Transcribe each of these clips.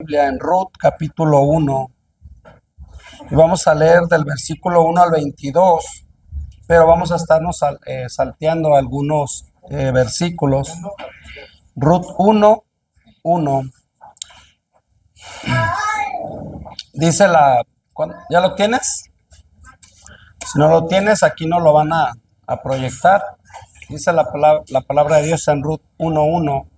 Biblia en Ruth capítulo 1 y vamos a leer del versículo 1 al 22, pero vamos a estarnos salteando algunos versículos. Ruth 1:1 dice ¿ya lo tienes? Si no lo tienes, aquí no lo van a proyectar. Dice la palabra de Dios en Ruth 1:1.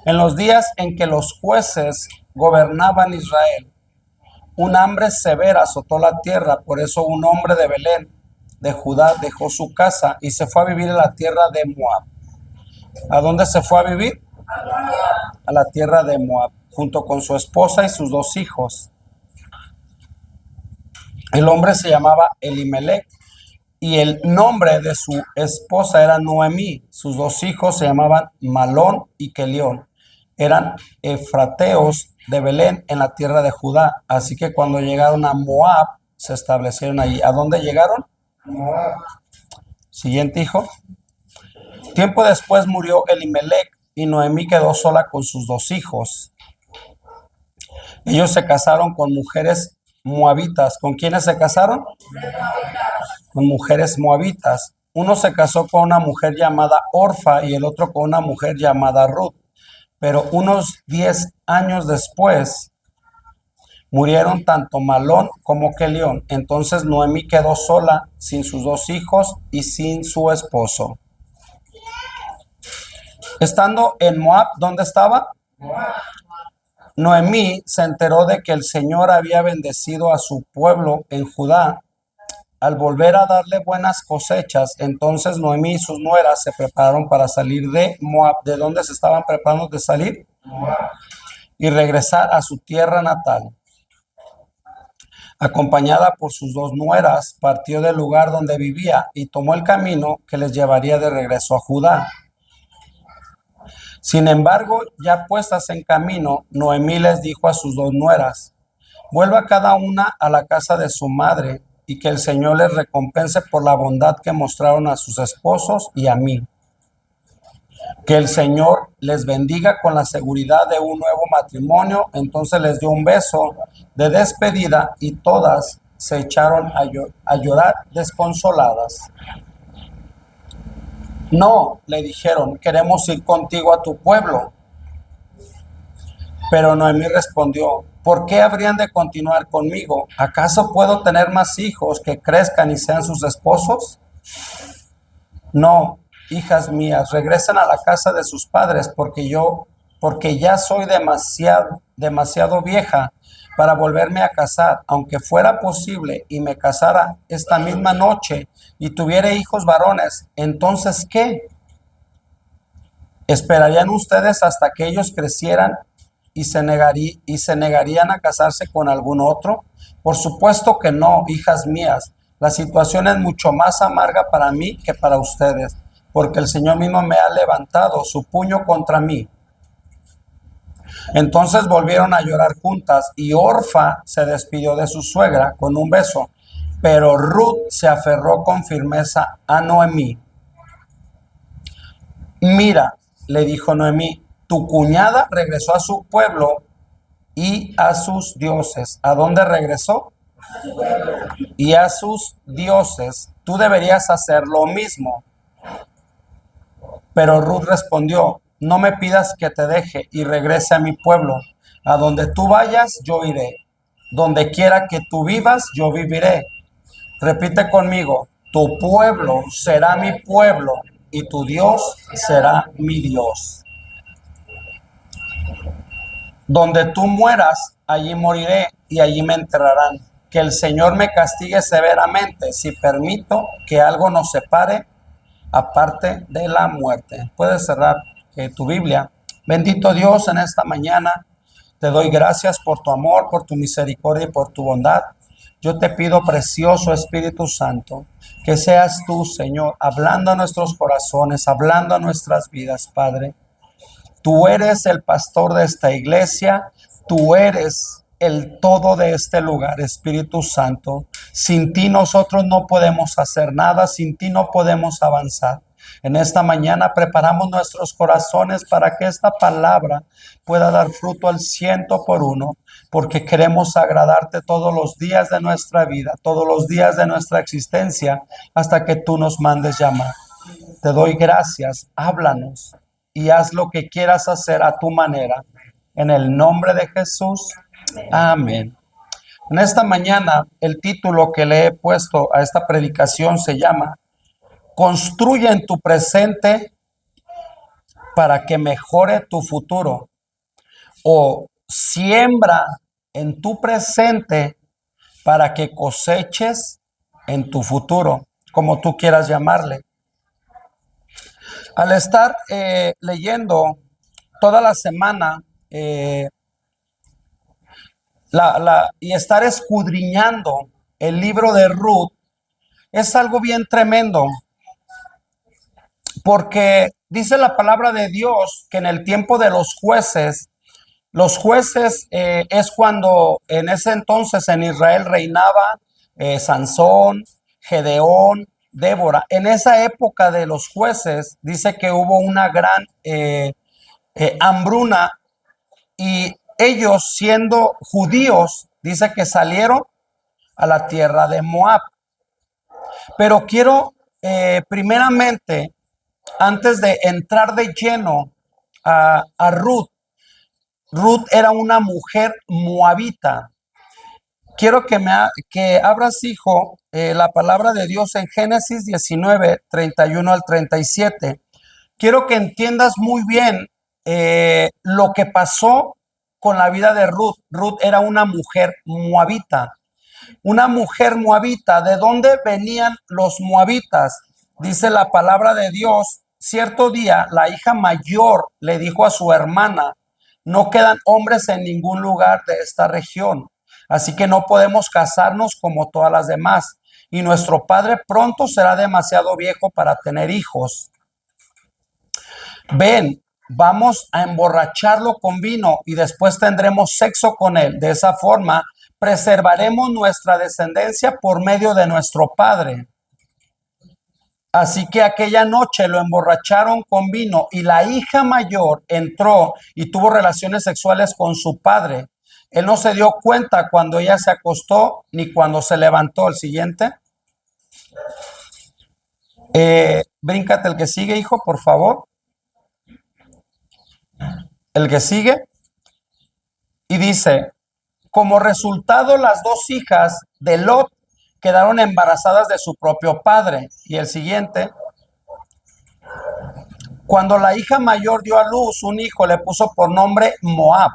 En los días en que los jueces gobernaban Israel, un hambre severa azotó la tierra. Por eso un hombre de Belén, de Judá, dejó su casa y se fue a vivir a la tierra de Moab. ¿A dónde se fue a vivir? A la tierra de Moab, junto con su esposa y sus dos hijos. El hombre se llamaba Elimelech y el nombre de su esposa era Noemí. Sus dos hijos se llamaban Malón y Kelión. Eran efrateos de Belén en la tierra de Judá. Así que cuando llegaron a Moab, se establecieron allí. ¿A dónde llegaron? Moab. Siguiente hijo. Tiempo después murió Elimelech y Noemí quedó sola con sus dos hijos. Ellos se casaron con mujeres moabitas. ¿Con quiénes se casaron? Con mujeres moabitas. Uno se casó con una mujer llamada Orfa y el otro con una mujer llamada Ruth. Pero unos 10 años después murieron tanto Malón como Kelión. Entonces Noemí quedó sola, sin sus dos hijos y sin su esposo. Estando en Moab, ¿dónde estaba? Moab. Noemí se enteró de que el Señor había bendecido a su pueblo en Judá al volver a darle buenas cosechas. Entonces Noemí y sus nueras se prepararon para salir de Moab. ¿De dónde se estaban preparando de salir? Moab. Y regresar a su tierra natal. Acompañada por sus dos nueras, partió del lugar donde vivía y tomó el camino que les llevaría de regreso a Judá. Sin embargo, ya puestas en camino, Noemí les dijo a sus dos nueras: vuelva cada una a la casa de su madre y que el Señor les recompense por la bondad que mostraron a sus esposos y a mí. Que el Señor les bendiga con la seguridad de un nuevo matrimonio. Entonces les dio un beso de despedida y todas se echaron a llorar desconsoladas. No, le dijeron, queremos ir contigo a tu pueblo. Pero Noemí respondió: ¿por qué habrían de continuar conmigo? ¿Acaso puedo tener más hijos que crezcan y sean sus esposos? No, hijas mías, regresen a la casa de sus padres, porque ya soy demasiado vieja para volverme a casar. Aunque fuera posible y me casara esta misma noche y tuviera hijos varones, ¿entonces qué? ¿Esperarían ustedes hasta que ellos crecieran y se negarían a casarse con algún otro? Por supuesto que no, hijas mías. La situación es mucho más amarga para mí que para ustedes, porque el Señor mismo me ha levantado su puño contra mí. Entonces volvieron a llorar juntas y Orfa se despidió de su suegra con un beso, pero Ruth se aferró con firmeza a Noemí. Mira, le dijo Noemí, tu cuñada regresó a su pueblo y a sus dioses. ¿A dónde regresó? Y a sus dioses. Tú deberías hacer lo mismo. Pero Ruth respondió: no me pidas que te deje y regrese a mi pueblo. A donde tú vayas, yo iré. Donde quiera que tú vivas, yo viviré. Repite conmigo: tu pueblo será mi pueblo y tu Dios será mi Dios. Donde tú mueras, allí moriré y allí me enterrarán. Que el Señor me castigue severamente si permito que algo nos separe aparte de la muerte. Puedes cerrar tu Biblia. Bendito Dios, en esta mañana te doy gracias por tu amor, por tu misericordia y por tu bondad. Yo te pido, precioso Espíritu Santo, que seas tú, Señor, hablando a nuestros corazones, hablando a nuestras vidas, Padre. Tú eres el pastor de esta iglesia, tú eres el todo de este lugar, Espíritu Santo. Sin ti nosotros no podemos hacer nada, sin ti no podemos avanzar. En esta mañana preparamos nuestros corazones para que esta palabra pueda dar fruto al 100 por 1, porque queremos agradarte todos los días de nuestra vida, todos los días de nuestra existencia, hasta que tú nos mandes llamar. Te doy gracias, háblanos y haz lo que quieras hacer a tu manera. En el nombre de Jesús, amén. En esta mañana, el título que le he puesto a esta predicación se llama Construye en tu presente para que mejore tu futuro, o siembra en tu presente para que coseches en tu futuro, como tú quieras llamarle. Al estar leyendo toda la semana y estar escudriñando el libro de Ruth, es algo bien tremendo, porque dice la palabra de Dios que en el tiempo de los jueces es cuando en ese entonces en Israel reinaba Sansón, Gedeón, Débora. En esa época de los jueces dice que hubo una gran hambruna, y ellos, siendo judíos, dice que salieron a la tierra de Moab. Pero quiero primeramente, antes de entrar de lleno a Ruth era una mujer moabita. Quiero que abras, hijo, la palabra de Dios en Génesis 19, 31 al 37. Quiero que entiendas muy bien lo que pasó con la vida de Ruth. Ruth era una mujer moabita. Una mujer moabita. ¿De dónde venían los moabitas? Dice la palabra de Dios, cierto día la hija mayor le dijo a su hermana: no quedan hombres en ningún lugar de esta región, así que no podemos casarnos como todas las demás, y nuestro padre pronto será demasiado viejo para tener hijos. Ven, vamos a emborracharlo con vino y después tendremos sexo con él. De esa forma preservaremos nuestra descendencia por medio de nuestro padre. Así que aquella noche lo emborracharon con vino y la hija mayor entró y tuvo relaciones sexuales con su padre. Él no se dio cuenta cuando ella se acostó ni cuando se levantó. El siguiente. Bríncate el que sigue, hijo, por favor. El que sigue. Y dice: como resultado, las dos hijas de Lot quedaron embarazadas de su propio padre. Y el siguiente. Cuando la hija mayor dio a luz un hijo, le puso por nombre Moab.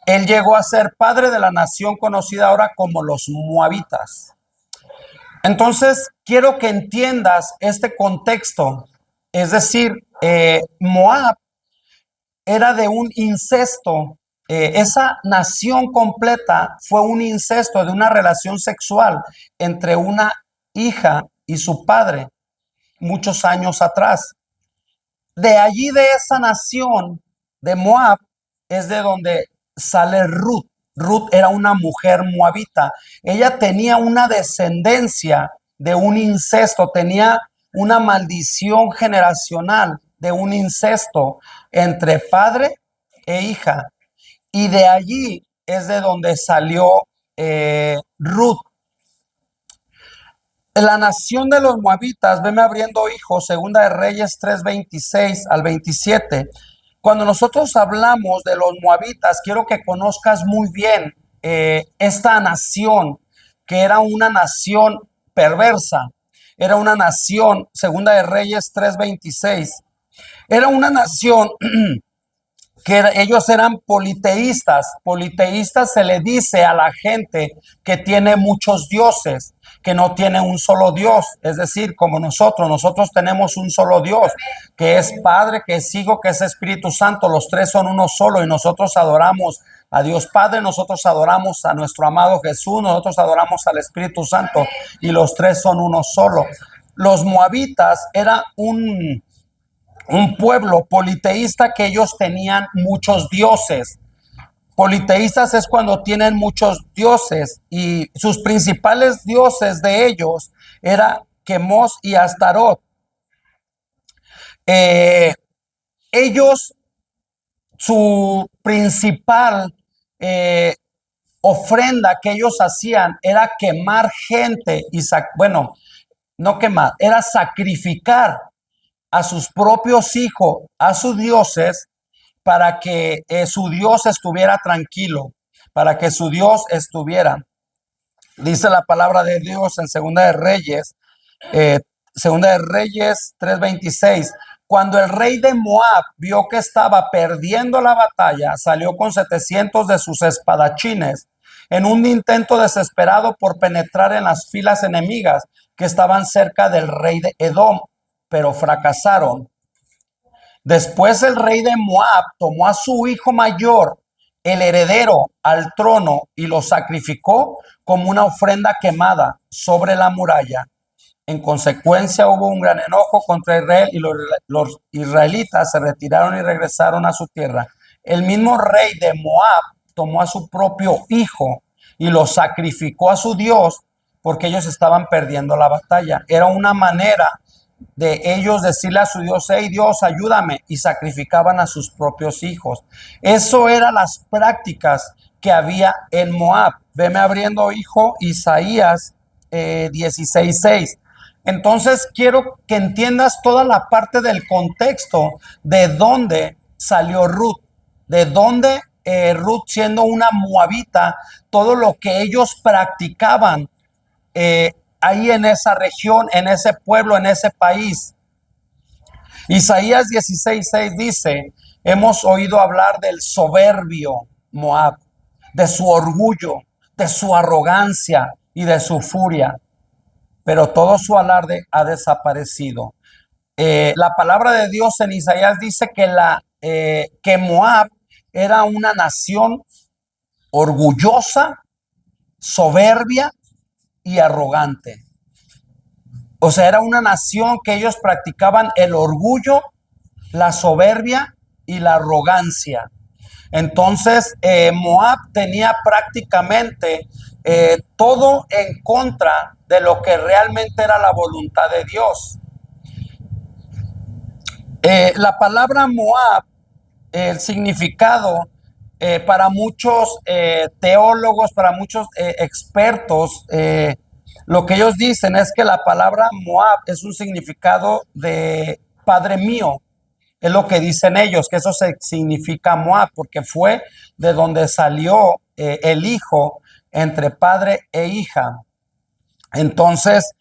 Él llegó a ser padre de la nación conocida ahora como los moabitas. Entonces, quiero que entiendas este contexto. Es decir, Moab era de un incesto. Esa nación completa fue un incesto de una relación sexual entre una hija y su padre muchos años atrás. De allí, de esa nación de Moab, es de donde sale Ruth. Ruth era una mujer moabita. Ella tenía una descendencia de un incesto, tenía una maldición generacional de un incesto entre padre e hija. Y de allí es de donde salió Ruth. La nación de los moabitas, veme abriendo, hijo, Segunda de Reyes 3:26 al 27. Cuando nosotros hablamos de los moabitas, quiero que conozcas muy bien esta nación, que era una nación perversa. Era una nación, Segunda de Reyes 3:26, era una nación que ellos eran politeístas. Politeístas se le dice a la gente que tiene muchos dioses, que no tiene un solo Dios. Es decir, como nosotros tenemos un solo Dios, que es Padre, que es Hijo, que es Espíritu Santo. Los tres son uno solo y nosotros adoramos a Dios Padre, nosotros adoramos a nuestro amado Jesús, nosotros adoramos al Espíritu Santo, y los tres son uno solo. Los moabitas era un pueblo politeísta, que ellos tenían muchos dioses. Politeístas es cuando tienen muchos dioses, y sus principales dioses de ellos era Quemos y Astarot. Eh, ellos, su principal eh, ofrenda que ellos hacían era quemar gente y, bueno, no quemar, era sacrificar a sus propios hijos, a sus dioses, para que su Dios estuviera tranquilo, para que su Dios estuviera. Dice la palabra de Dios en eh, Segunda de Reyes 3:26. Cuando el rey de Moab vio que estaba perdiendo la batalla, salió con 700 de sus espadachines en un intento desesperado por penetrar en las filas enemigas que estaban cerca del rey de Edom, pero fracasaron. Después el rey de Moab tomó a su hijo mayor, el heredero al trono, y lo sacrificó como una ofrenda quemada sobre la muralla. En consecuencia hubo un gran enojo contra Israel y los israelitas se retiraron y regresaron a su tierra. El mismo rey de Moab tomó a su propio hijo y lo sacrificó a su Dios porque ellos estaban perdiendo la batalla. Era una manera de ellos decirle a su Dios: hey Dios, ayúdame, y sacrificaban a sus propios hijos. Eso eran las prácticas que había en Moab. Veme abriendo, hijo, Isaías 16:6. Entonces quiero que entiendas toda la parte del contexto de dónde salió Ruth, de dónde Ruth, siendo una moabita, todo lo que ellos practicaban ahí en esa región, en ese pueblo, en ese país. Isaías 16:6 dice: hemos oído hablar del soberbio Moab, de su orgullo, de su arrogancia y de su furia, pero todo su alarde ha desaparecido. La palabra de Dios en Isaías dice que Moab era una nación orgullosa, soberbia y arrogante. O sea, era una nación que ellos practicaban el orgullo, la soberbia y la arrogancia. Entonces, Moab tenía prácticamente todo en contra de lo que realmente era la voluntad de Dios. La palabra Moab, el significado para muchos teólogos, para muchos expertos, lo que ellos dicen es que la palabra Moab es un significado de Padre mío. Es lo que dicen ellos, que eso significa Moab, porque fue de donde salió el hijo entre padre e hija. Entonces,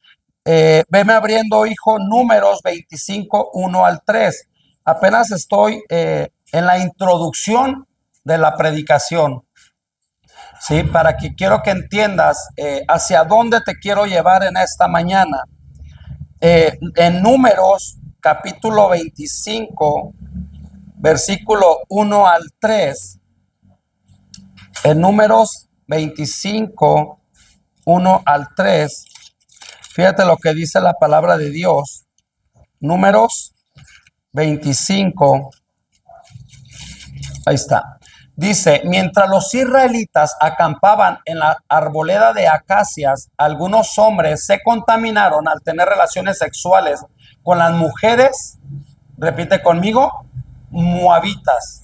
veme abriendo, hijo, Números 25, 1 al 3. Apenas estoy en la introducción de la predicación, ¿sí? Para que quiero que entiendas hacia dónde te quiero llevar en esta mañana. En Números, capítulo 25, versículo 1 al 3. En Números 25, 1 al 3. Fíjate lo que dice la palabra de Dios. Números 25. Ahí está. Dice: mientras los israelitas acampaban en la arboleda de acacias, algunos hombres se contaminaron al tener relaciones sexuales con las mujeres, repite conmigo, moabitas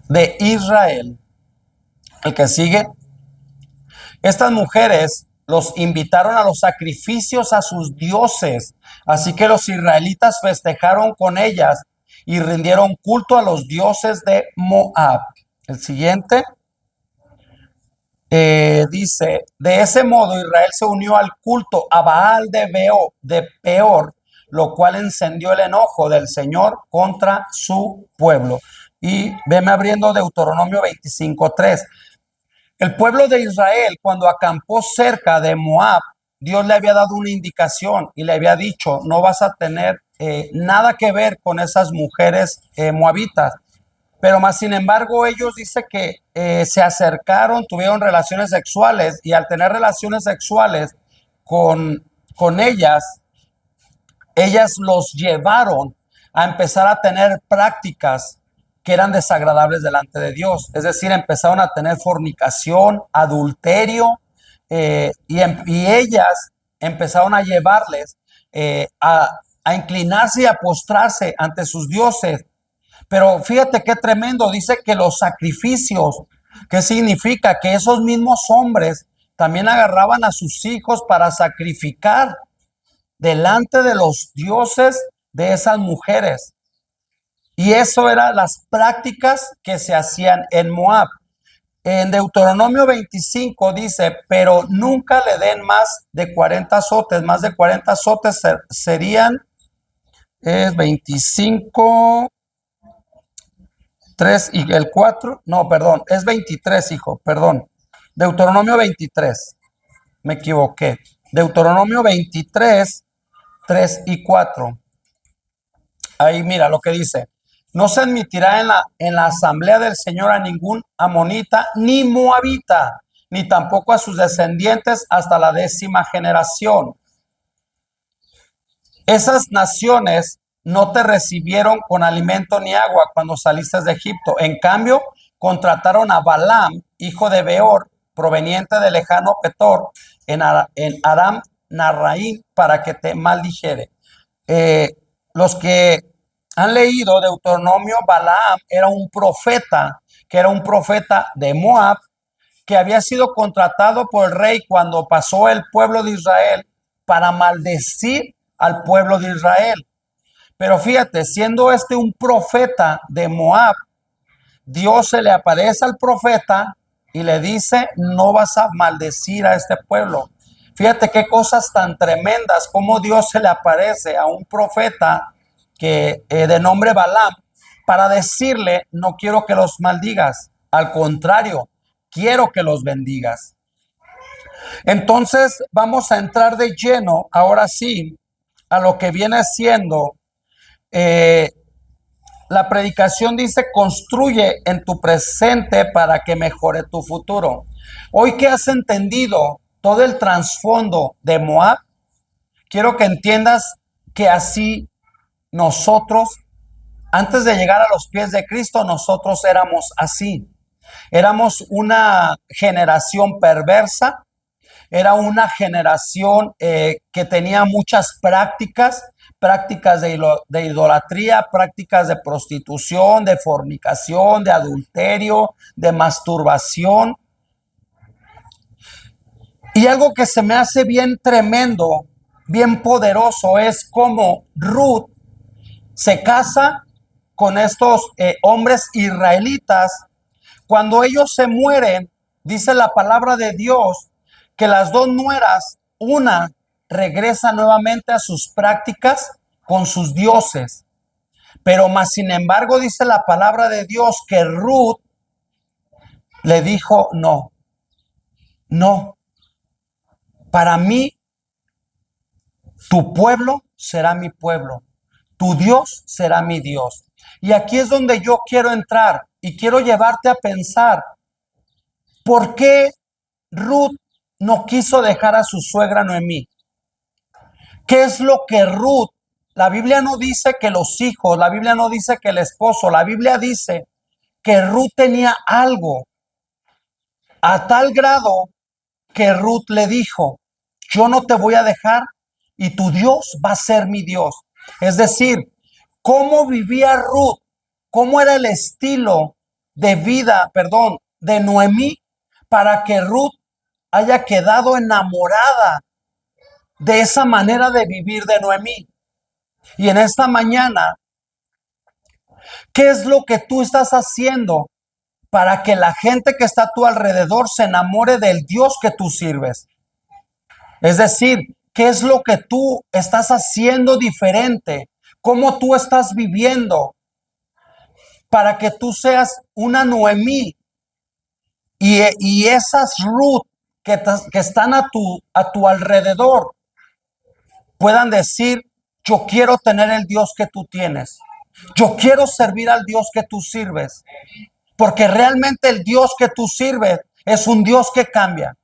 de Israel. El que sigue. Estas mujeres los invitaron a los sacrificios a sus dioses, así que los israelitas festejaron con ellas y rindieron culto a los dioses de Moab. El siguiente dice: de ese modo Israel se unió al culto a Baal de Peor, lo cual encendió el enojo del Señor contra su pueblo. Y veme abriendo Deuteronomio 25:3. El pueblo de Israel, cuando acampó cerca de Moab, Dios le había dado una indicación y le había dicho: no vas a tener nada que ver con esas mujeres moabitas. Pero más sin embargo, ellos dice que se acercaron, tuvieron relaciones sexuales, y al tener relaciones sexuales con ellas los llevaron a empezar a tener prácticas que eran desagradables delante de Dios. Es decir, empezaron a tener fornicación, adulterio, y ellas empezaron a llevarles a inclinarse y a postrarse ante sus dioses. Pero fíjate qué tremendo, dice que los sacrificios, ¿qué significa? Que esos mismos hombres también agarraban a sus hijos para sacrificar delante de los dioses de esas mujeres. Y eso eran las prácticas que se hacían en Moab. En Deuteronomio 25 dice, pero nunca le den más de 40 azotes. Más de 40 azotes serían, es 25, 3 y el 4, no, perdón, es 23, hijo, perdón. Deuteronomio 23, me equivoqué. Deuteronomio 23, 3 y 4. Ahí mira lo que dice. No se admitirá en la asamblea del Señor a ningún amonita, ni moabita, ni tampoco a sus descendientes hasta la 10ª generación. Esas naciones no te recibieron con alimento ni agua cuando saliste de Egipto. En cambio, contrataron a Balaam, hijo de Beor, proveniente del lejano Petor, en Aram Naharaim, para que te maldijere. Los que han leído Deuteronomio, Balaam era un profeta, que era un profeta de Moab, que había sido contratado por el rey cuando pasó el pueblo de Israel para maldecir al pueblo de Israel. Pero fíjate, siendo este un profeta de Moab, Dios se le aparece al profeta y le dice, no vas a maldecir a este pueblo. Fíjate qué cosas tan tremendas, como Dios se le aparece a un profeta que de nombre Balaam para decirle, no quiero que los maldigas, al contrario, quiero que los bendigas. Entonces vamos a entrar de lleno, ahora sí, a lo que viene siendo la predicación. Dice, construye en tu presente para que mejore tu futuro. Hoy que has entendido todo el trasfondo de Moab, quiero que entiendas que así nosotros, antes de llegar a los pies de Cristo, nosotros éramos así. Éramos una generación perversa, era una generación que tenía muchas prácticas de idolatría, prácticas de prostitución, de fornicación, de adulterio, de masturbación. Y algo que se me hace bien tremendo, bien poderoso, es cómo Ruth se casa con estos hombres israelitas. Cuando ellos se mueren, dice la palabra de Dios que las dos nueras, una regresa nuevamente a sus prácticas con sus dioses, pero más sin embargo dice la palabra de Dios que Ruth le dijo, no, para mí tu pueblo será mi pueblo, tu Dios será mi Dios. Y aquí es donde yo quiero entrar y quiero llevarte a pensar, ¿por qué Ruth no quiso dejar a su suegra Noemí? ¿Qué es lo que Ruth? La Biblia no dice que los hijos, la Biblia no dice que el esposo, la Biblia dice que Ruth tenía algo a tal grado que Ruth le dijo, yo no te voy a dejar y tu Dios va a ser mi Dios. Es decir, ¿cómo vivía Ruth? ¿Cómo era el estilo de vida, de Noemí para que Ruth haya quedado enamorada de esa manera de vivir de Noemí? Y en esta mañana, ¿qué es lo que tú estás haciendo para que la gente que está a tu alrededor se enamore del Dios que tú sirves? Es decir, ¿qué es lo que tú estás haciendo diferente? ¿Cómo tú estás viviendo para que tú seas una Noemí y esas Ruth que están a tu alrededor puedan decir, yo quiero tener el Dios que tú tienes. Yo quiero servir al Dios que tú sirves. Porque realmente el Dios que tú sirves es un Dios que cambia.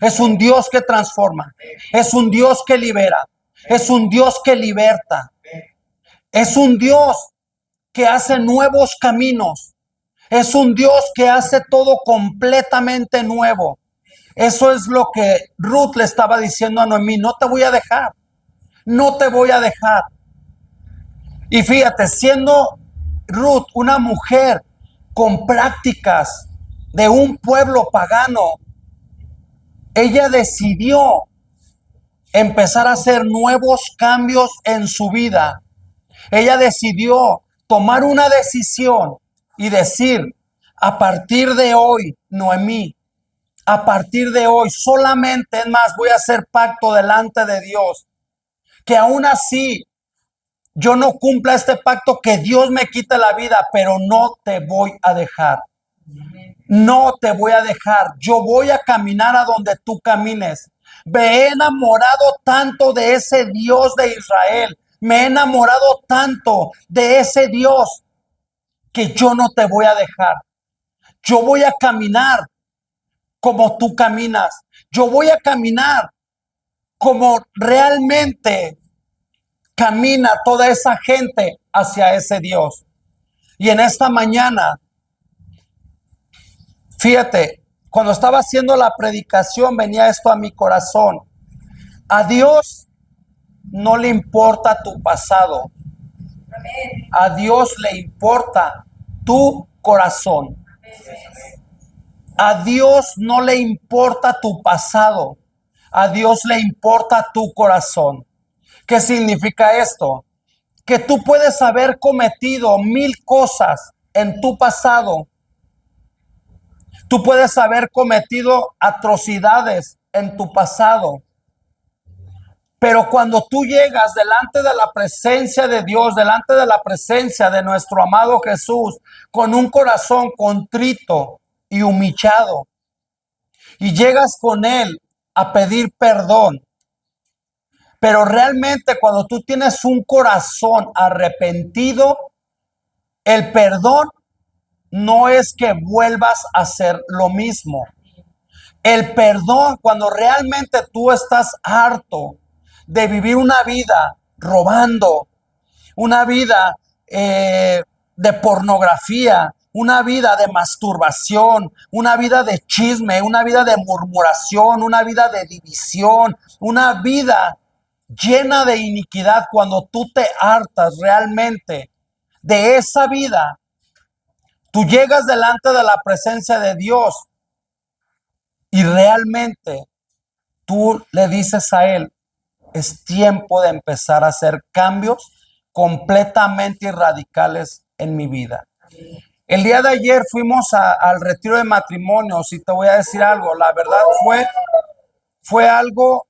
Es un Dios que transforma. Es un Dios que libera. Es un Dios que liberta. Es un Dios que hace nuevos caminos. Es un Dios que hace todo completamente nuevo. Eso es lo que Ruth le estaba diciendo a Noemí. No te voy a dejar. No te voy a dejar. Y fíjate, siendo Ruth una mujer con prácticas de un pueblo pagano, ella decidió empezar a hacer nuevos cambios en su vida. Ella decidió tomar una decisión y decir, a partir de hoy, Noemí, a partir de hoy, solamente, es más, voy a hacer pacto delante de Dios, que aún así yo no cumpla este pacto, que Dios me quite la vida, pero no te voy a dejar. No te voy a dejar. Yo voy a caminar a donde tú camines. Me he enamorado tanto de ese Dios de Israel. Me he enamorado tanto de ese Dios que yo no te voy a dejar. Yo voy a caminar como tú caminas. Yo voy a caminar como realmente camina toda esa gente hacia ese Dios. Y en esta mañana, fíjate, cuando estaba haciendo la predicación venía esto a mi corazón. A Dios no le importa tu pasado. A Dios le importa tu corazón. A Dios no le importa tu pasado. A Dios le importa tu corazón. ¿Qué significa esto? Que tú puedes haber cometido 1000 cosas en tu pasado. Tú puedes haber cometido atrocidades en tu pasado. Pero cuando tú llegas delante de la presencia de Dios, delante de la presencia de nuestro amado Jesús, con un corazón contrito y humillado, y llegas con Él a pedir perdón, pero realmente cuando tú tienes un corazón arrepentido, el perdón no es que vuelvas a hacer lo mismo. El perdón, cuando realmente tú estás harto de vivir una vida robando, una vida de pornografía, una vida de masturbación, una vida de chisme, una vida de murmuración, una vida de división, una vida llena de iniquidad. Cuando tú te hartas realmente de esa vida, tú llegas delante de la presencia de Dios y realmente tú le dices a Él, es tiempo de empezar a hacer cambios completamente radicales en mi vida. El día de ayer fuimos al retiro de matrimonios y te voy a decir algo, la verdad fue algo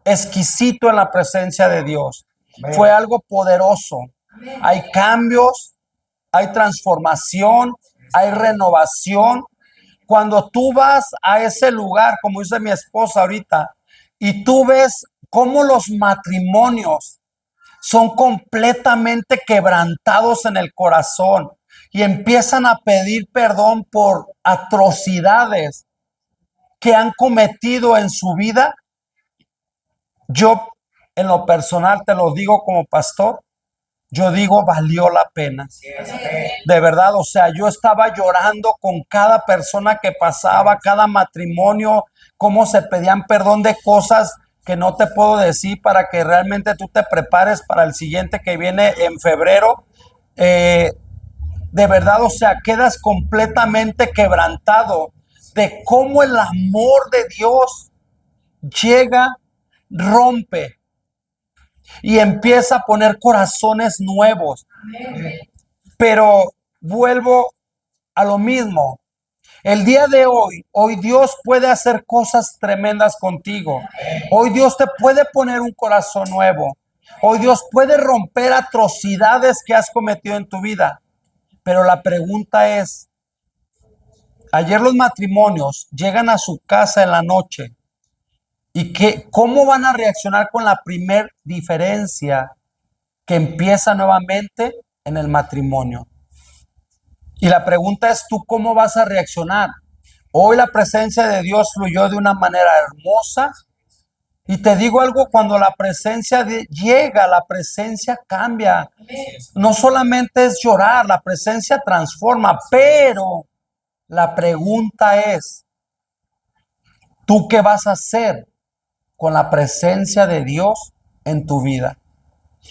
exquisito en la presencia de Dios. Fue algo poderoso. Hay cambios, hay transformación, hay renovación. Cuando tú vas a ese lugar, como dice mi esposa ahorita, y tú ves cómo los matrimonios son completamente quebrantados en el corazón y empiezan a pedir perdón por atrocidades que han cometido en su vida, yo en lo personal te lo digo como pastor, yo digo, valió la pena. De verdad, o sea, yo estaba llorando con cada persona que pasaba, cada matrimonio, cómo se pedían perdón de cosas que no te puedo decir para que realmente tú te prepares para el siguiente que viene en febrero. De verdad, o sea, quedas completamente quebrantado de cómo el amor de Dios llega, rompe y empieza a poner corazones nuevos. Pero vuelvo a lo mismo. El día de hoy Dios puede hacer cosas tremendas contigo. Hoy Dios te puede poner un corazón nuevo. Hoy Dios puede romper atrocidades que has cometido en tu vida. Pero la pregunta es, ayer los matrimonios llegan a su casa en la noche y ¿cómo van a reaccionar con la primer diferencia que empieza nuevamente en el matrimonio? Y la pregunta es, ¿tú cómo vas a reaccionar? Hoy la presencia de Dios fluyó de una manera hermosa. Y te digo algo, cuando la presencia llega, la presencia cambia. No solamente es llorar, la presencia transforma, pero la pregunta es, ¿tú qué vas a hacer con la presencia de Dios en tu vida?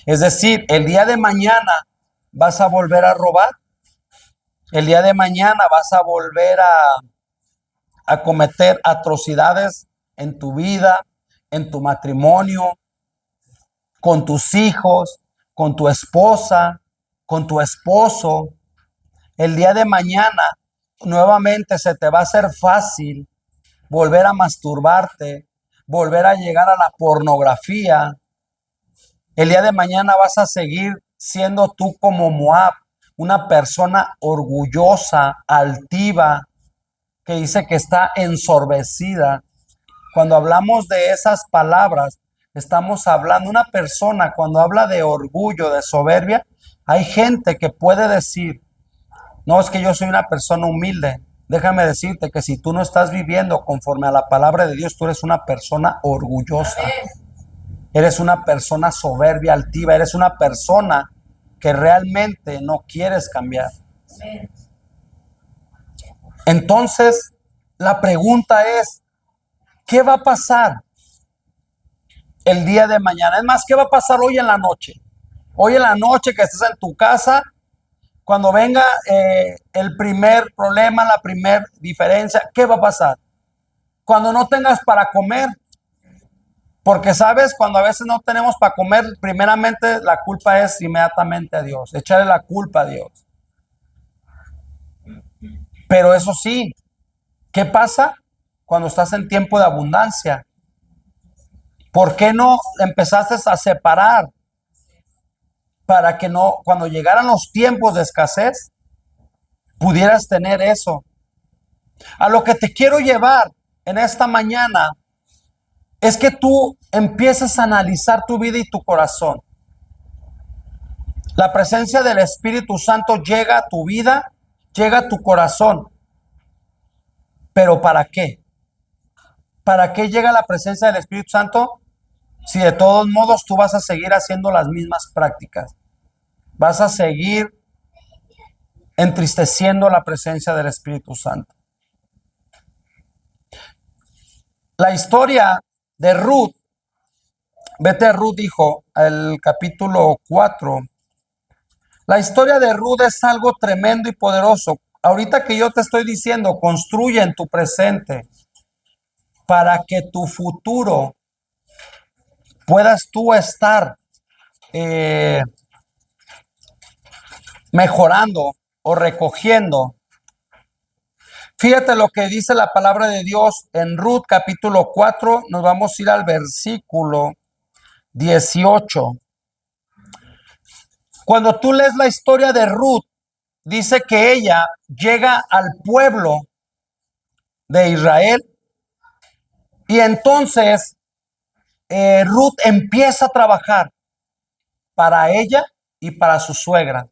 Es decir, el día de mañana vas a volver a robar. El día de mañana vas a volver a cometer atrocidades en tu vida, en tu matrimonio, con tus hijos, con tu esposa, con tu esposo. El día de mañana nuevamente se te va a hacer fácil volver a masturbarte, volver a llegar a la pornografía. El día de mañana vas a seguir siendo tú como Moab, una persona orgullosa, altiva, que dice que está ensorbecida. Cuando hablamos de esas palabras, estamos hablando, una persona cuando habla de orgullo, de soberbia, hay gente que puede decir, no, es que yo soy una persona humilde. Déjame decirte que si tú no estás viviendo conforme a la palabra de Dios, tú eres una persona orgullosa. Eres una persona soberbia, altiva, eres una persona que realmente no quieres cambiar. Entonces, la pregunta es, ¿qué va a pasar el día de mañana? Es más, ¿qué va a pasar hoy en la noche? Hoy en la noche que estés en tu casa, cuando venga el primer problema, la primera diferencia, ¿qué va a pasar? Cuando no tengas para comer, porque sabes, cuando a veces no tenemos para comer, primeramente la culpa es inmediatamente a Dios, echarle la culpa a Dios. Pero eso sí, ¿qué pasa cuando estás en tiempo de abundancia? ¿Por qué no empezaste a separar para que no, cuando llegaran los tiempos de escasez, pudieras tener eso? A lo que te quiero llevar en esta mañana es que tú empieces a analizar tu vida y tu corazón. La presencia del Espíritu Santo llega a tu vida, llega a tu corazón. ¿Pero para qué? ¿Para qué llega la presencia del Espíritu Santo? Si de todos modos tú vas a seguir haciendo las mismas prácticas. Vas a seguir entristeciendo la presencia del Espíritu Santo. La historia de Ruth, vete a Ruth, dijo, el capítulo 4. La historia de Ruth es algo tremendo y poderoso. Ahorita que yo te estoy diciendo, construye en tu presente para que tu futuro puedas tú estar mejorando o recogiendo. Fíjate lo que dice la palabra de Dios en Ruth capítulo 4. Nos vamos a ir al versículo 18. Cuando tú lees la historia de Ruth, dice que ella llega al pueblo de Israel y entonces Ruth empieza a trabajar para ella y para su suegra.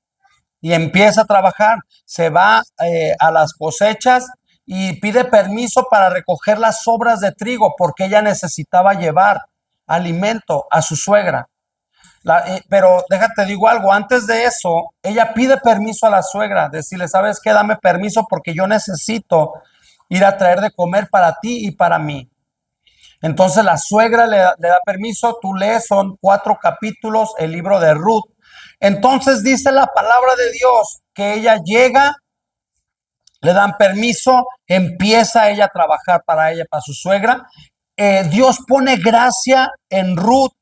Y empieza a trabajar, se va a las cosechas y pide permiso para recoger las sobras de trigo porque ella necesitaba llevar alimento a su suegra. Pero déjate digo algo, antes de eso, ella pide permiso a la suegra, decirle, ¿sabes qué? Dame permiso porque yo necesito ir a traer de comer para ti y para mí. Entonces la suegra le da permiso, tú lees, son 4 capítulos, el libro de Ruth. Entonces dice la palabra de Dios que ella llega, le dan permiso, empieza ella a trabajar para ella, para su suegra. Dios pone gracia en Ruth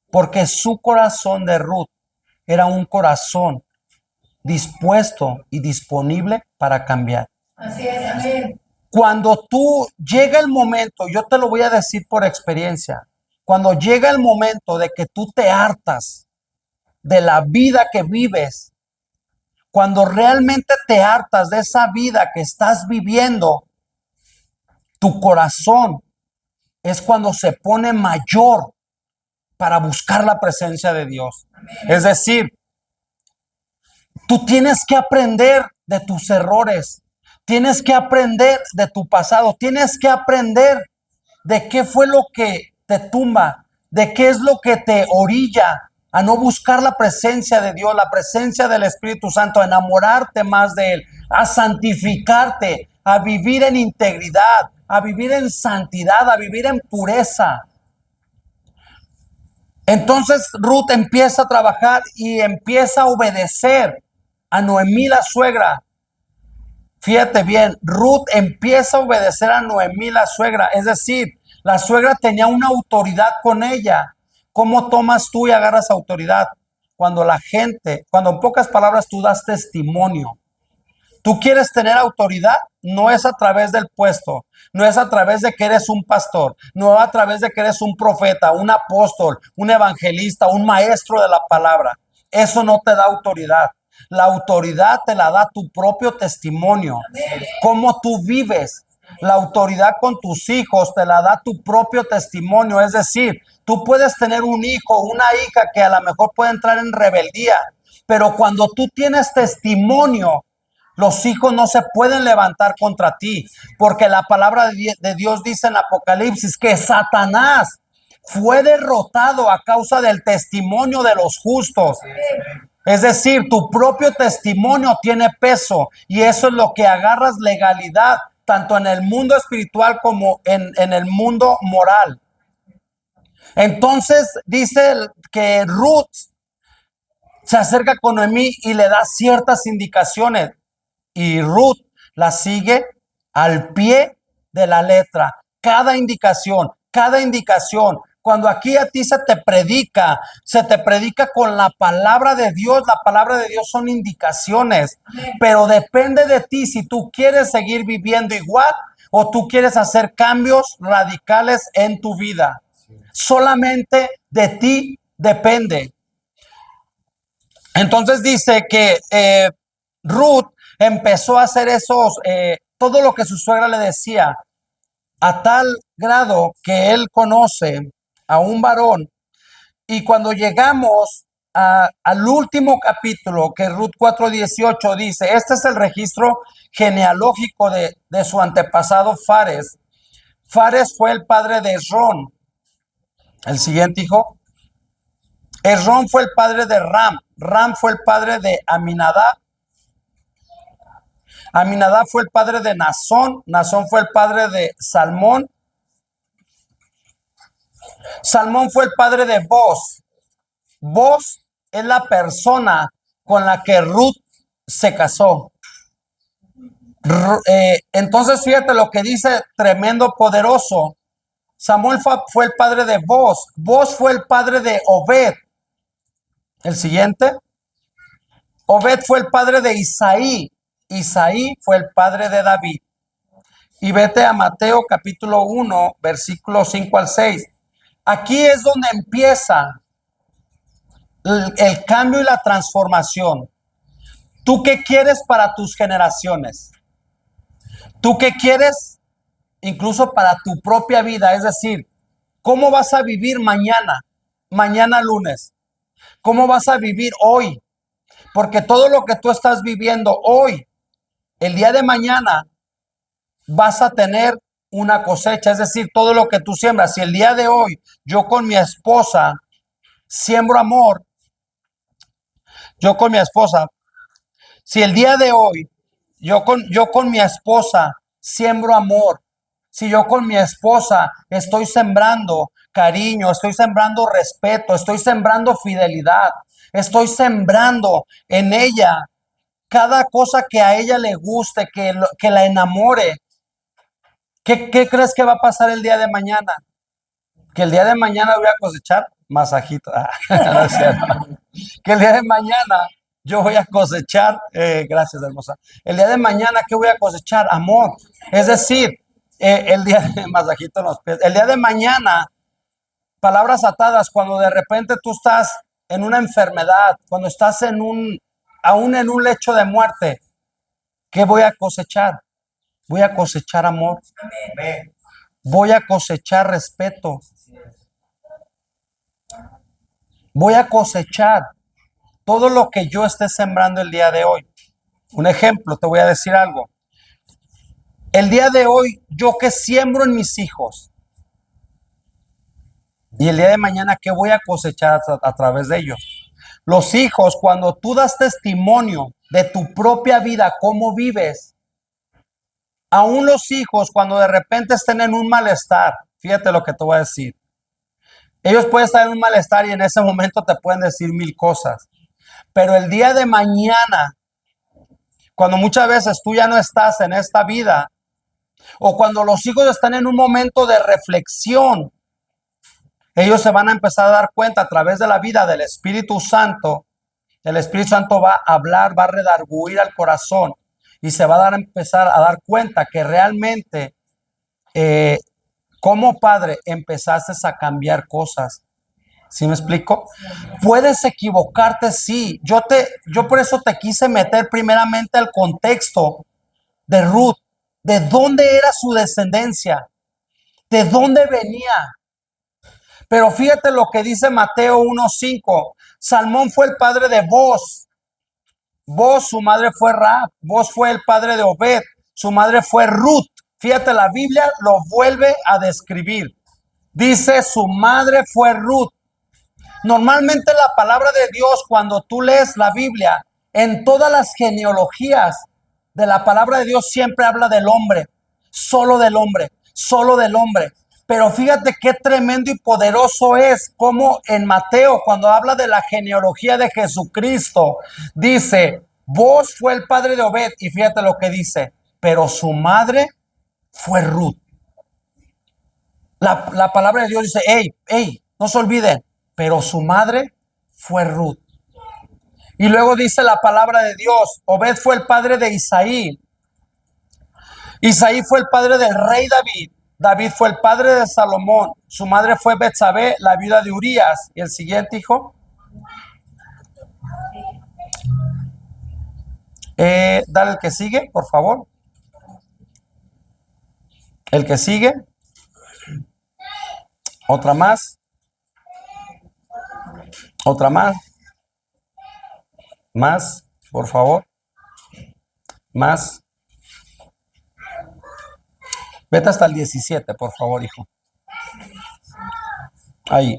porque su corazón de Ruth era un corazón dispuesto y disponible para cambiar. Así es, amén. Cuando tú llega el momento, yo te lo voy a decir por experiencia, cuando llega el momento de que tú te hartas de la vida que vives, cuando realmente te hartas de esa vida que estás viviendo, tu corazón es cuando se pone mayor para buscar la presencia de Dios. Amén. Es decir, tú tienes que aprender de tus errores, tienes que aprender de tu pasado, tienes que aprender de qué fue lo que te tumba, de qué es lo que te orilla a no buscar la presencia de Dios, la presencia del Espíritu Santo, a enamorarte más de Él, a santificarte, a vivir en integridad, a vivir en santidad, a vivir en pureza. Entonces Ruth empieza a trabajar y empieza a obedecer a Noemí, la suegra. Fíjate bien, Ruth empieza a obedecer a Noemí, la suegra. Es decir, la suegra tenía una autoridad con ella. ¿Cómo tomas tú y agarras autoridad? Cuando la gente, cuando en pocas palabras tú das testimonio. Tú quieres tener autoridad, no es a través del puesto, no es a través de que eres un pastor, no es a través de que eres un profeta, un apóstol, un evangelista, un maestro de la palabra. Eso no te da autoridad. La autoridad te la da tu propio testimonio, cómo tú vives. La autoridad con tus hijos te la da tu propio testimonio. Es decir, tú puedes tener un hijo, una hija que a lo mejor puede entrar en rebeldía, pero cuando tú tienes testimonio, los hijos no se pueden levantar contra ti, porque la palabra de Dios dice en Apocalipsis que Satanás fue derrotado a causa del testimonio de los justos. Es decir, tu propio testimonio tiene peso y eso es lo que agarras legalidad, tanto en el mundo espiritual como en el mundo moral. Entonces dice que Ruth se acerca con Noemí y le da ciertas indicaciones. Y Ruth la sigue al pie de la letra. Cada indicación, cada indicación. Cuando aquí a ti se te predica con la palabra de Dios. La palabra de Dios son indicaciones, pero depende de ti si tú quieres seguir viviendo igual o tú quieres hacer cambios radicales en tu vida. Solamente de ti depende. Entonces dice que Ruth empezó a hacer todo lo que su suegra le decía, a tal grado que él conoce a un varón. Y cuando llegamos al último capítulo, que Ruth 4:18 dice, este es el registro genealógico de su antepasado Fares. Fares fue el padre de Esrón. El siguiente hijo. Esrón fue el padre de Ram. Ram fue el padre de Aminadab. Aminadab fue el padre de Nazón. Nazón fue el padre de Salmón. Salmón fue el padre de Boz. Boz es la persona con la que Ruth se casó. Entonces fíjate lo que dice tremendo, poderoso. Samuel fue el padre de Boz. Boz fue el padre de Obed. El siguiente. Obed fue el padre de Isaí. Isaí fue el padre de David. Y vete a Mateo capítulo 1, versículos 5 al 6. Aquí es donde empieza el cambio y la transformación. ¿Tú qué quieres para tus generaciones? ¿Tú qué quieres incluso para tu propia vida? Es decir, ¿cómo vas a vivir mañana? Mañana lunes. ¿Cómo vas a vivir hoy? Porque todo lo que tú estás viviendo hoy, el día de mañana, vas a tener una cosecha. Es decir, todo lo que tú siembras. Si el día de hoy yo con mi esposa siembro amor, yo con mi esposa, si el día de hoy yo con mi esposa siembro amor, si yo con mi esposa estoy sembrando cariño, estoy sembrando respeto, estoy sembrando fidelidad, estoy sembrando en ella cada cosa que a ella le guste, que la enamore. ¿Qué crees que va a pasar el día de mañana? Que el día de mañana voy a cosechar masajito. No es cierto. Que el día de mañana yo voy a cosechar, gracias hermosa. El día de mañana, ¿qué voy a cosechar? Amor. Es decir, el día de masajito en los pies. El día de mañana, palabras atadas, cuando de repente tú estás en una enfermedad, cuando estás aún en un lecho de muerte, ¿qué voy a cosechar? Voy a cosechar amor. Amén. Voy a cosechar respeto. Voy a cosechar todo lo que yo esté sembrando el día de hoy. Un ejemplo, te voy a decir algo. El día de hoy, yo que siembro en mis hijos. Y el día de mañana, ¿qué voy a cosechar a través de ellos? Los hijos, cuando tú das testimonio de tu propia vida, cómo vives, aún los hijos, cuando de repente estén en un malestar, fíjate lo que te voy a decir. Ellos pueden estar en un malestar y en ese momento te pueden decir mil cosas. Pero el día de mañana, cuando muchas veces tú ya no estás en esta vida, o cuando los hijos están en un momento de reflexión, ellos se van a empezar a dar cuenta a través de la vida del Espíritu Santo. El Espíritu Santo va a hablar, va a redarguir al corazón y se va a empezar a dar cuenta que realmente como padre empezaste a cambiar cosas. ¿Sí me explico? Puedes equivocarte, sí. Yo por eso te quise meter primeramente al contexto de Ruth, de dónde era su descendencia, de dónde venía. Pero fíjate lo que dice Mateo 1:5. Salmón fue el padre de Boz. Boz, su madre fue Rahab. Boz fue el padre de Obed. Su madre fue Ruth. Fíjate, la Biblia lo vuelve a describir. Dice, su madre fue Ruth. Normalmente la palabra de Dios, cuando tú lees la Biblia, en todas las genealogías de la palabra de Dios siempre habla del hombre, solo del hombre, solo del hombre. Pero fíjate qué tremendo y poderoso es como en Mateo, cuando habla de la genealogía de Jesucristo, dice, Boz fue el padre de Obed, y fíjate lo que dice, pero su madre fue Ruth. La palabra de Dios dice, hey, no se olviden, pero su madre fue Ruth. Y luego dice la palabra de Dios, Obed fue el padre de Isaí. Isaí fue el padre del rey David. David fue el padre de Salomón. Su madre fue Betsabé, la viuda de Urías. Y el siguiente hijo. Dale el que sigue, por favor. El que sigue. Otra más. Otra más. Más, por favor. Más. Vete hasta el 17, por favor, hijo. Ahí.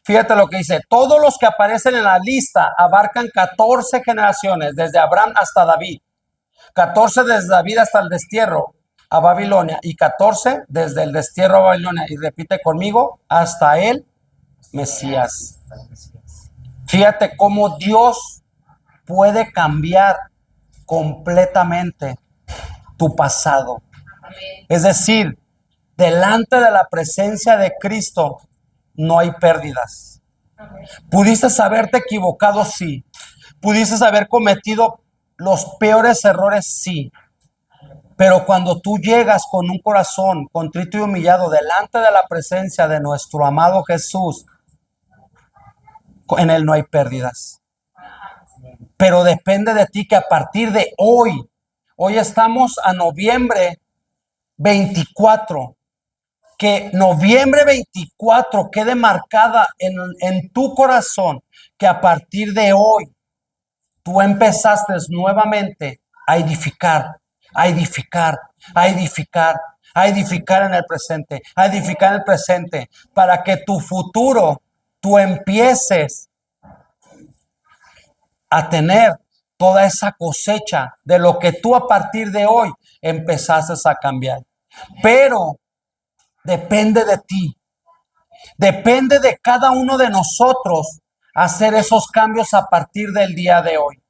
Fíjate lo que dice. Todos los que aparecen en la lista abarcan 14 generaciones, desde Abraham hasta David. 14 desde David hasta el destierro a Babilonia y 14 desde el destierro a Babilonia. Y repite conmigo, hasta el Mesías. Fíjate cómo Dios puede cambiar completamente tu pasado. Es decir, delante de la presencia de Cristo no hay pérdidas. Pudiste haberte equivocado, sí. Pudiste haber cometido los peores errores, sí. Pero cuando tú llegas con un corazón contrito y humillado delante de la presencia de nuestro amado Jesús, en Él no hay pérdidas. Pero depende de ti que a partir de hoy estamos a noviembre 24, que noviembre 24 quede marcada en tu corazón, que a partir de hoy tú empezaste nuevamente a edificar, a edificar, a edificar, a edificar en el presente, a edificar en el presente, para que tu futuro, tú empieces a tener toda esa cosecha de lo que tú a partir de hoy empezaste a cambiar. Pero depende de ti, depende de cada uno de nosotros hacer esos cambios a partir del día de hoy.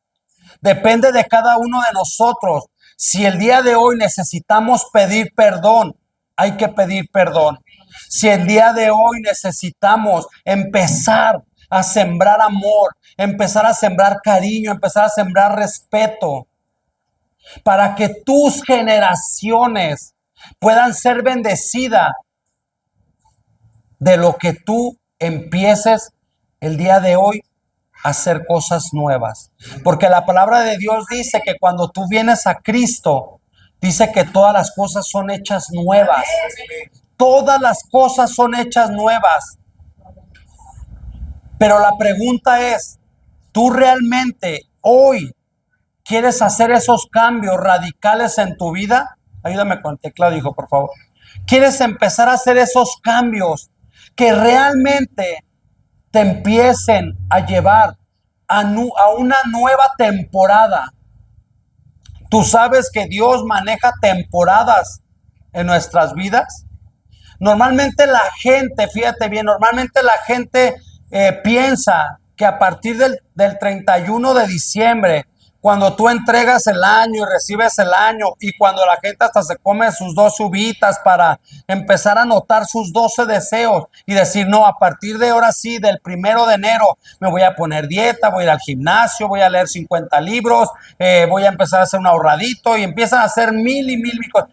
Depende de cada uno de nosotros. Si el día de hoy necesitamos pedir perdón, hay que pedir perdón. Si el día de hoy necesitamos empezar a sembrar amor, empezar a sembrar cariño, empezar a sembrar respeto, para que tus generaciones puedan ser bendecidas de lo que tú empieces el día de hoy a hacer cosas nuevas. Porque la palabra de Dios dice que cuando tú vienes a Cristo, dice que todas las cosas son hechas nuevas. Todas las cosas son hechas nuevas. Pero la pregunta es, ¿tú realmente hoy quieres hacer esos cambios radicales en tu vida? Ayúdame con el teclado, hijo, por favor. ¿Quieres empezar a hacer esos cambios que realmente te empiecen a llevar a una nueva temporada? Tú sabes que Dios maneja temporadas en nuestras vidas. Normalmente la gente, fíjate bien, normalmente la gente piensa que a partir del 31 de diciembre, cuando tú entregas el año y recibes el año, y cuando la gente hasta se come sus 2 uvitas para empezar a notar sus 12 deseos y decir, no, a partir de ahora sí, del 1 de enero, me voy a poner dieta, voy a ir al gimnasio, voy a leer 50 libros, voy a empezar a hacer un ahorradito, y empiezan a hacer mil cosas.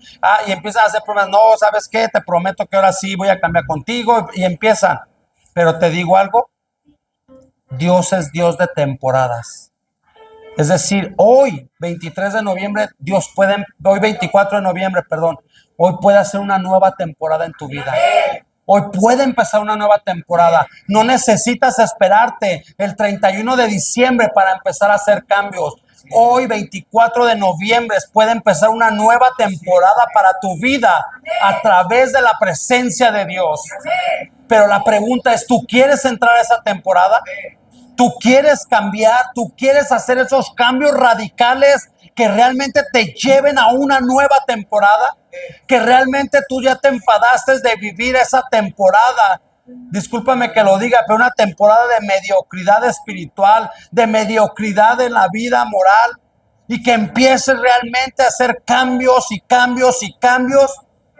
Y empiezan a hacer promesas, no, ¿sabes qué? Te prometo que ahora sí voy a cambiar contigo, y empiezan. Pero te digo algo, Dios es Dios de temporadas. Es decir, hoy, 23 de noviembre, hoy 24 de noviembre, perdón, hoy puede hacer una nueva temporada en tu vida. Hoy puede empezar una nueva temporada. No necesitas esperarte el 31 de diciembre para empezar a hacer cambios. Hoy, 24 de noviembre, puede empezar una nueva temporada para tu vida a través de la presencia de Dios. Pero la pregunta es, ¿tú quieres entrar a esa temporada? Tú quieres cambiar, tú quieres hacer esos cambios radicales que realmente te lleven a una nueva temporada, que realmente tú ya te enfadaste de vivir esa temporada. Discúlpame que lo diga, pero una temporada de mediocridad espiritual, de mediocridad en la vida moral, y que empieces realmente a hacer cambios y cambios y cambios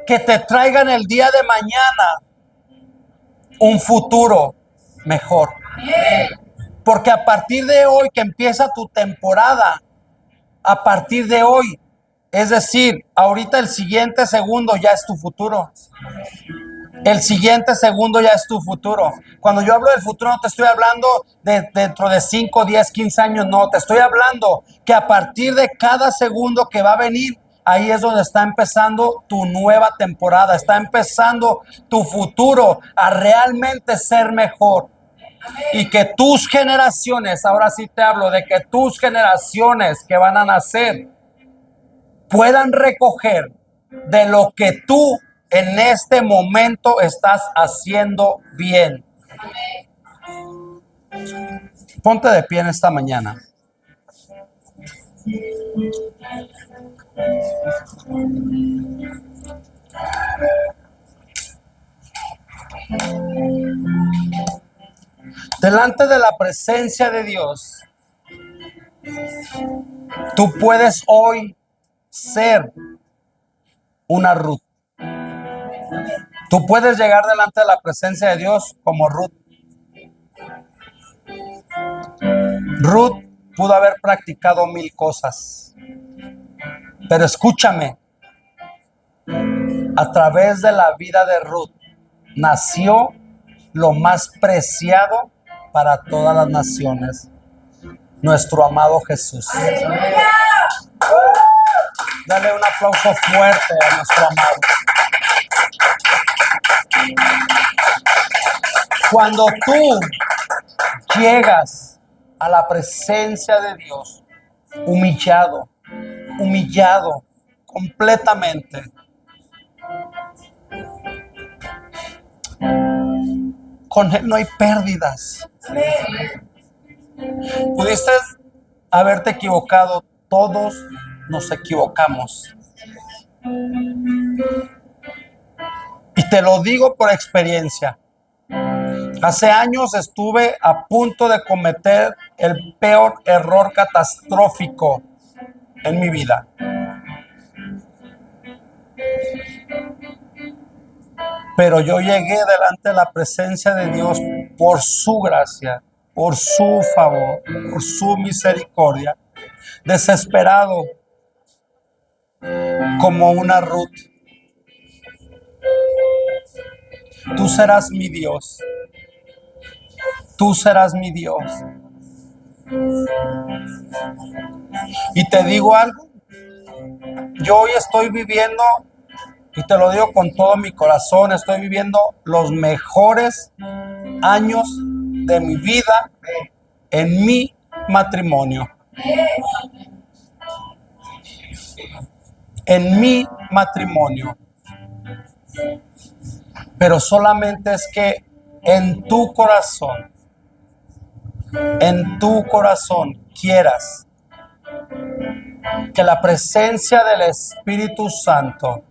que te traigan el día de mañana un futuro mejor. Porque a partir de hoy que empieza tu temporada, a partir de hoy, es decir, ahorita el siguiente segundo ya es tu futuro. El siguiente segundo ya es tu futuro. Cuando yo hablo del futuro, no te estoy hablando de dentro de 5, 10, 15 años, no. Te estoy hablando que a partir de cada segundo que va a venir, ahí es donde está empezando tu nueva temporada. Está empezando tu futuro a realmente ser mejor. Y que tus generaciones, ahora sí te hablo de que tus generaciones que van a nacer puedan recoger de lo que tú en este momento estás haciendo bien. Ponte de pie en esta mañana. Delante de la presencia de Dios, tú puedes hoy ser una Ruth. Tú puedes llegar delante de la presencia de Dios como Ruth. Ruth pudo haber practicado 1000 cosas, pero escúchame, a través de la vida de Ruth nació lo más preciado para todas las naciones, nuestro amado Jesús. Dale un aplauso fuerte a nuestro amado. Cuando tú llegas a la presencia de Dios, humillado completamente, con Él no hay pérdidas. Pudiste haberte equivocado, todos nos equivocamos. Y te lo digo por experiencia. Hace años estuve a punto de cometer el peor error catastrófico en mi vida. Pero yo llegué delante de la presencia de Dios por su gracia, por su favor, por su misericordia, desesperado como una Ruth. Tú serás mi Dios. Tú serás mi Dios. Y te digo algo, yo hoy estoy viviendo, y te lo digo con todo mi corazón, estoy viviendo los mejores años de mi vida en mi matrimonio. En mi matrimonio. Pero solamente es que en tu corazón quieras que la presencia del Espíritu Santo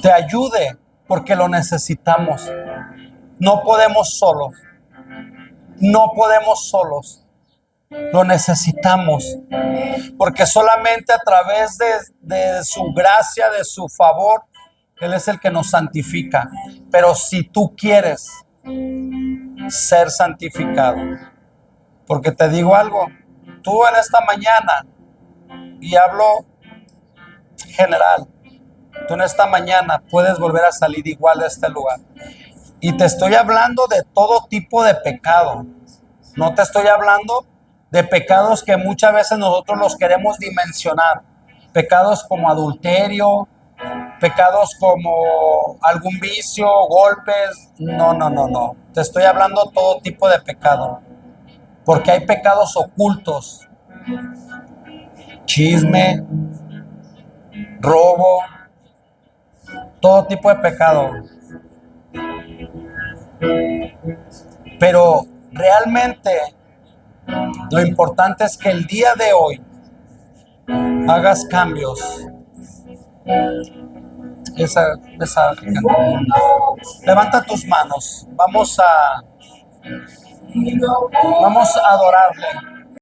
te ayude porque lo necesitamos. No podemos solos. No podemos solos. Lo necesitamos. Porque solamente a través de su gracia, de su favor, Él es el que nos santifica. Pero si tú quieres ser santificado, porque te digo algo, tú en esta mañana, y hablo general, tú en esta mañana puedes volver a salir igual de este lugar. Y te estoy hablando de todo tipo de pecado. No te estoy hablando de pecados que muchas veces nosotros los queremos dimensionar. Pecados como adulterio, pecados como algún vicio, golpes. No, no, no, no. Te estoy hablando de todo tipo de pecado. Porque hay pecados ocultos. Chisme, robo, todo tipo de pecado. Pero realmente lo importante es que el día de hoy hagas cambios. Levanta tus manos. Vamos a adorarle.